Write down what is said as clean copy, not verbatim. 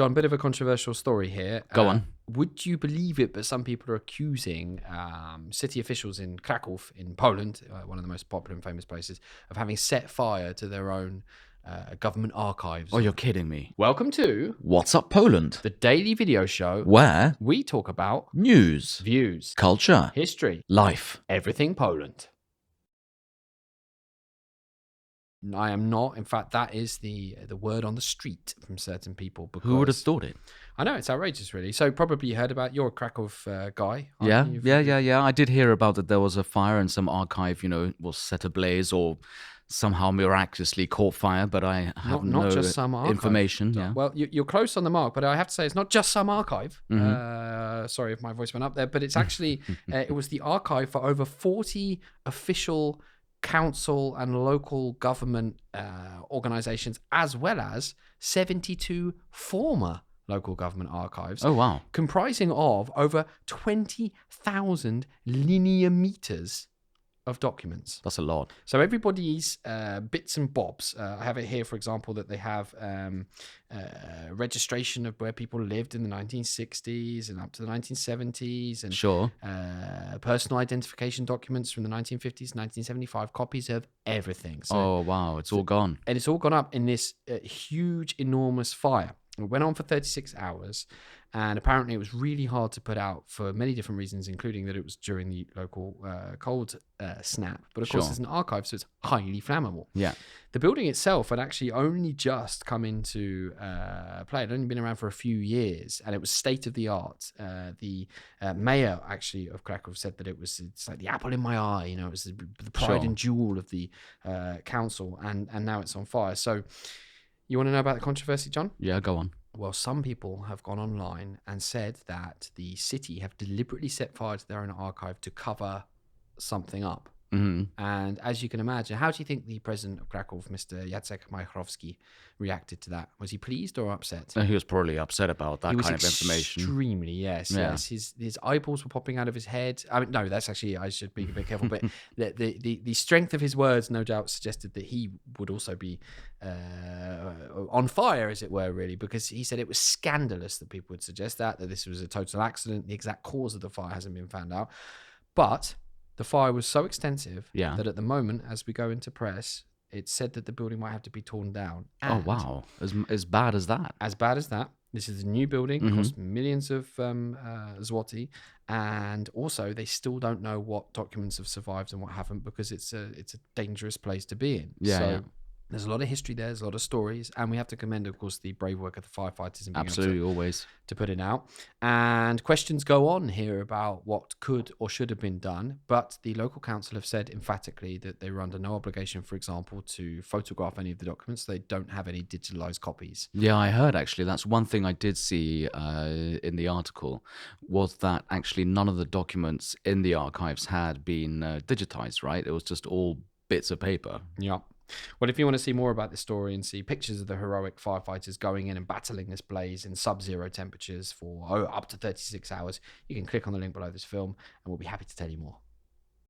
John, bit of a controversial story here. Go on. Would you believe it, but some people are accusing city officials in Kraków in Poland, one of the most popular and famous places, of having set fire to their own government archives. Oh, you're kidding me. Welcome to What's Up Poland? the daily video show Where we talk about news, views, culture, history, life. everything Poland. I am not. In fact, that is the word on the street from certain people. Because Who would have thought it? I know, it's outrageous, really. So probably you heard about, you're a Krakow guy. Yeah, you? yeah. I did hear about that there was a fire and some archive, was set ablaze or somehow miraculously caught fire, but I have not just some archive. Information. Yeah. Well, you're close on the mark, but I have to say it's not just some archive. Mm-hmm. Sorry if my voice went up there, but it's actually, it was the archive for over 40 official council and local government organizations, as well as 72 former local government archives. Oh, wow. Comprising of over 20,000 linear meters of documents. That's a lot. So everybody's bits and bobs. I have it here, for example, that they have registration of where people lived in the 1960s and up to the 1970s, and Sure. Personal identification documents from the 1950s, 1975, copies of everything. So, Oh, wow. It's all gone. and it's all gone up in this huge, enormous fire. It went on for 36 hours, and apparently it was really hard to put out for many different reasons, including that it was during the local cold snap. But of course, Sure. it's an archive, so it's highly flammable. Yeah. The building itself had actually only just come into play. It had only been around for a few years, and it was state of the art. The mayor, actually, of Kraków said that it's like the apple in my eye. It was the pride Sure. and jewel of the council, and now it's on fire. So, you want to know about the controversy, John? Yeah, go on. Well, some people have gone online and said that the city have deliberately set fire to their own archive to cover something up. Mm-hmm. And as you can imagine, how do you think the president of Kraków, Mr. Jacek Majchrowski, reacted to that? Was he pleased or upset? He was probably upset about that He was kind of information. extremely, yes. His eyeballs were popping out of his head. I mean, no, that's actually, I should be a bit careful, but the strength of his words no doubt suggested that he would also be on fire, as it were, really, because he said it was scandalous that people would suggest that this was a total accident. The exact cause of the fire hasn't been found out. But the fire was so extensive that at the moment, as we go into press, it's said that the building might have to be torn down. Oh, wow. As bad as that? As bad as that. This is a new building, cost millions of zloty, and also they still don't know what documents have survived and what haven't, because it's a dangerous place to be in. There's a lot of history there, there's a lot of stories, and we have to commend, of course, the brave work of the firefighters and being Absolutely, able always. to put it out. And questions go on here about what could or should have been done, but the local council have said emphatically that they were under no obligation, for example, to photograph any of the documents. They don't have any digitalized copies. Yeah, I heard, actually. That's one thing I did see in the article, was that actually none of the documents in the archives had been digitized, right? It was just all bits of paper. Yeah. Well, if you want to see more about this story and see pictures of the heroic firefighters going in and battling this blaze in sub-zero temperatures for up to 36 hours, you can click on the link below this film, and we'll be happy to tell you more.